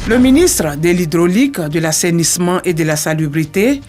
Le ministre de l'Hydraulique, de l'Assainissement et de la Salubrité,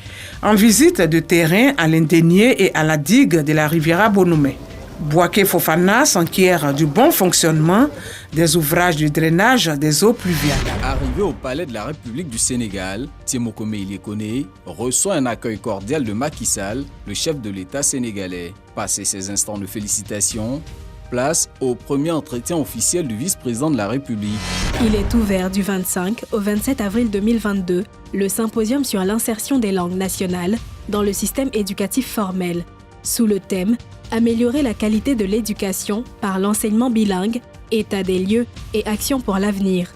en visite de terrain à l'Indénié et à la digue de la Riviera Bonoumé. Bouaké Fofana s'enquiert du bon fonctionnement des ouvrages de drainage des eaux pluviales. Arrivé au palais de la République du Sénégal, Tiemokomé Ilekone reçoit un accueil cordial de Macky Sall, le chef de l'État sénégalais. Passé ces instants de félicitations, place au premier entretien officiel du vice-président de la République. Il est ouvert du 25 au 27 avril 2022, le symposium sur l'insertion des langues nationales dans le système éducatif formel, sous le thème « Améliorer la qualité de l'éducation par l'enseignement bilingue, état des lieux et actions pour l'avenir ».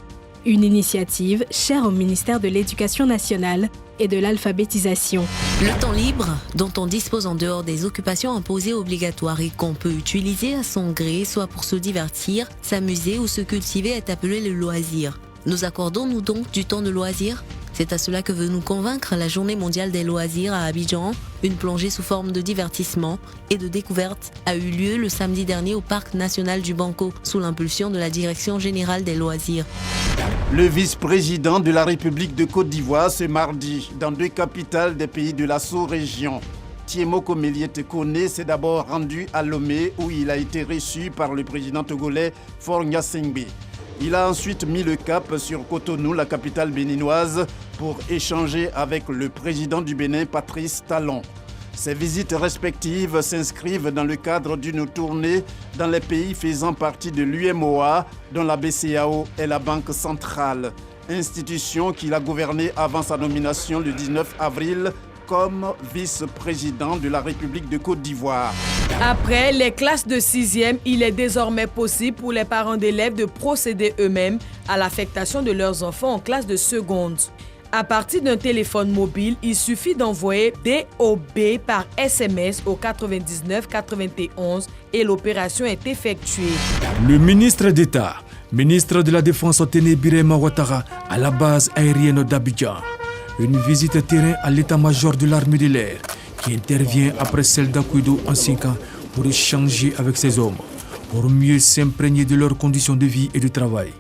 Une initiative chère au ministère de l'Éducation nationale et de l'alphabétisation. Le temps libre, dont on dispose en dehors des occupations imposées obligatoires et qu'on peut utiliser à son gré, soit pour se divertir, s'amuser ou se cultiver, est appelé le loisir. Nous accordons-nous donc du temps de loisir ? C'est à cela que veut nous convaincre la Journée mondiale des loisirs à Abidjan. Une plongée sous forme de divertissement et de découverte a eu lieu le samedi dernier au Parc national du Banco, sous l'impulsion de la Direction générale des loisirs. Le vice-président de la République de Côte d'Ivoire ce mardi dans 2 capitales des pays de la sous-région. Tiemokomé Ilekone s'est d'abord rendu à Lomé où il a été reçu par le président togolais Faure Gnassingbé. Il a ensuite mis le cap sur Cotonou, la capitale béninoise, pour échanger avec le président du Bénin, Patrice Talon. Ces visites respectives s'inscrivent dans le cadre d'une tournée dans les pays faisant partie de l'UMOA, dont la BCEAO est la Banque centrale, institution qu'il a gouvernée avant sa nomination le 19 avril comme vice-président de la République de Côte d'Ivoire. Après les classes de 6e, il est désormais possible pour les parents d'élèves de procéder eux-mêmes à l'affectation de leurs enfants en classe de seconde. À partir d'un téléphone mobile, il suffit d'envoyer DOB par SMS au 99 91 et l'opération est effectuée. Le ministre d'État, ministre de la Défense Téné Birahima Ouattara à la base aérienne d'Abidjan. Une visite terrain à l'état-major de l'armée de l'air qui intervient après celle d'Akuido en 5 ans pour échanger avec ces hommes, pour mieux s'imprégner de leurs conditions de vie et de travail.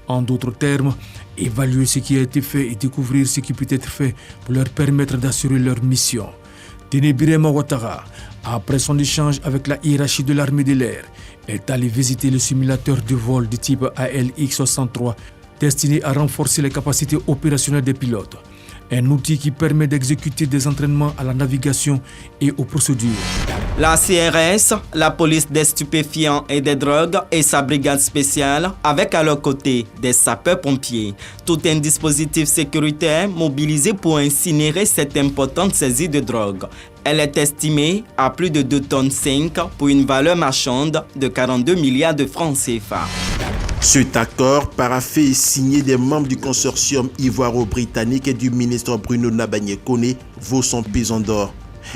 En d'autres termes, évaluer ce qui a été fait et découvrir ce qui peut être fait pour leur permettre d'assurer leur mission. Téné Birahima Ouattara, après son échange avec la hiérarchie de l'armée de l'air, est allé visiter le simulateur de vol de type ALX-63 destiné à renforcer les capacités opérationnelles des pilotes. Un outil qui permet d'exécuter des entraînements à la navigation et aux procédures. La CRS, la police des stupéfiants et des drogues et sa brigade spéciale, avec à leur côté des sapeurs-pompiers. Tout un dispositif sécuritaire mobilisé pour incinérer cette importante saisie de drogue. Elle est estimée à plus de 2,5 tonnes pour une valeur marchande de 42 milliards de francs CFA. Cet accord, paraphé et signé des membres du consortium ivoiro-britannique et du ministre Bruno Nabagné-Koné, vaut son pesant d'or.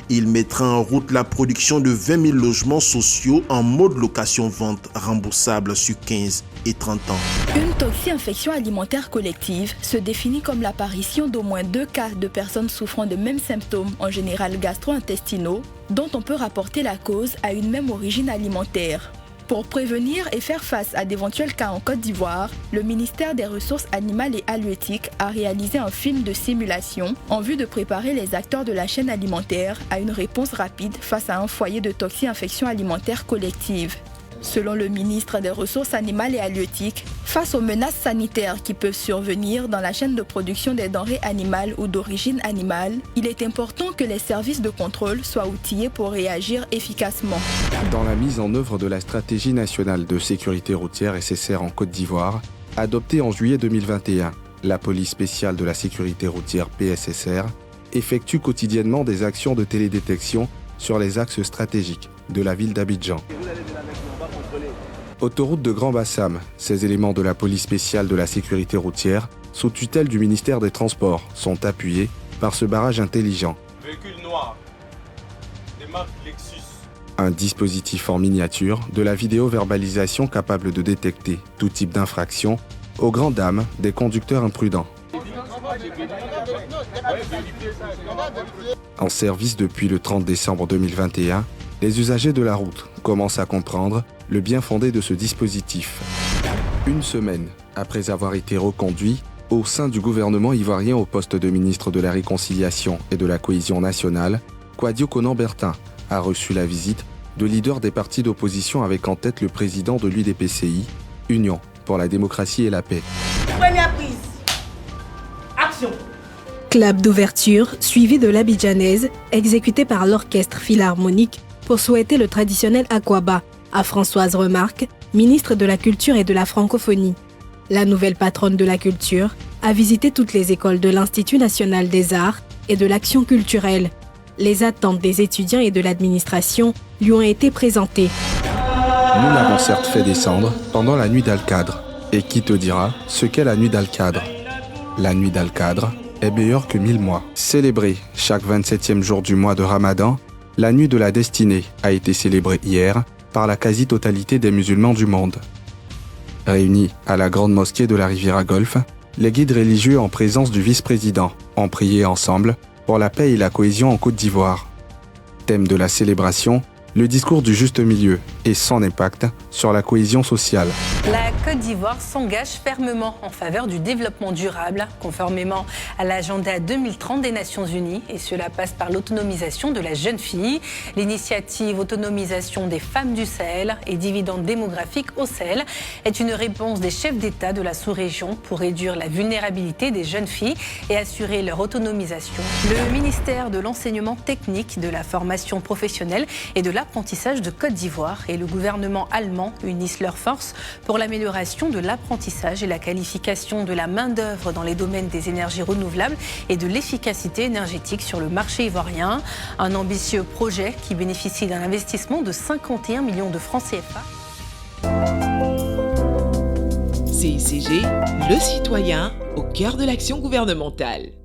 Il mettra en route la production de 20 000 logements sociaux en mode location-vente remboursable sur 15 et 30 ans. Une toxi-infection alimentaire collective se définit comme l'apparition d'au moins 2 cas de personnes souffrant de mêmes symptômes, en général gastro-intestinaux, dont on peut rapporter la cause à une même origine alimentaire. Pour prévenir et faire face à d'éventuels cas en Côte d'Ivoire, le ministère des Ressources animales et halieutiques a réalisé un film de simulation en vue de préparer les acteurs de la chaîne alimentaire à une réponse rapide face à un foyer de toxi-infection alimentaire collective. Selon le ministre des Ressources animales et halieutiques, face aux menaces sanitaires qui peuvent survenir dans la chaîne de production des denrées animales ou d'origine animale, il est important que les services de contrôle soient outillés pour réagir efficacement. Dans la mise en œuvre de la stratégie nationale de sécurité routière SSR en Côte d'Ivoire, adoptée en juillet 2021, la police spéciale de la sécurité routière PSSR effectue quotidiennement des actions de télédétection sur les axes stratégiques de la ville d'Abidjan. Autoroute de Grand Bassam, ces éléments de la police spéciale de la sécurité routière, sous tutelle du ministère des Transports, sont appuyés par ce barrage intelligent. Véhicule noir, des marques Lexus. Un dispositif en miniature de la vidéo-verbalisation capable de détecter tout type d'infraction aux grandes dames des conducteurs imprudents. En service depuis le 30 décembre 2021, les usagers de la route commencent à comprendre le bien fondé de ce dispositif. Une semaine après avoir été reconduits, Au sein du gouvernement ivoirien au poste de ministre de la Réconciliation et de la Cohésion nationale, Kouadio Konan-Bertin a reçu la visite de leaders des partis d'opposition avec en tête le président de l'UDPCI, Union pour la démocratie et la paix. Première prise. Action. Clap d'ouverture suivi de l'abidjanaise exécutée par l'orchestre philharmonique pour souhaiter le traditionnel Akwaba à Françoise Remarque, ministre de la Culture et de la Francophonie. La nouvelle patronne de la culture a visité toutes les écoles de l'Institut national des arts et de l'action culturelle. Les attentes des étudiants et de l'administration lui ont été présentées. Nous l'avons certes fait descendre pendant la nuit d'Al-Qadr. Et qui te dira ce qu'est la nuit d'Al-Qadr? La nuit d'Al-Qadr est meilleure que 1000 mois. Célébrée chaque 27e jour du mois de Ramadan, la nuit de la destinée a été célébrée hier par la quasi-totalité des musulmans du monde. Réunis à la grande mosquée de la Riviera Golfe, les guides religieux en présence du vice-président ont prié ensemble pour la paix et la cohésion en Côte d'Ivoire. Thème de la célébration, le discours du juste milieu et son impact sur la cohésion sociale. La Côte d'Ivoire s'engage fermement en faveur du développement durable, conformément à l'agenda 2030 des Nations Unies, et cela passe par l'autonomisation de la jeune fille. L'initiative Autonomisation des femmes du Sahel et dividendes démographiques au Sahel est une réponse des chefs d'État de la sous-région pour réduire la vulnérabilité des jeunes filles et assurer leur autonomisation. Le ministère de l'Enseignement technique, de la formation professionnelle et de l'apprentissage de Côte d'Ivoire et le gouvernement allemand unissent leurs forces pour l'amélioration de l'apprentissage et la qualification de la main-d'œuvre dans les domaines des énergies renouvelables et de l'efficacité énergétique sur le marché ivoirien. Un ambitieux projet qui bénéficie d'un investissement de 51 millions de francs CFA. CICG, le citoyen au cœur de l'action gouvernementale.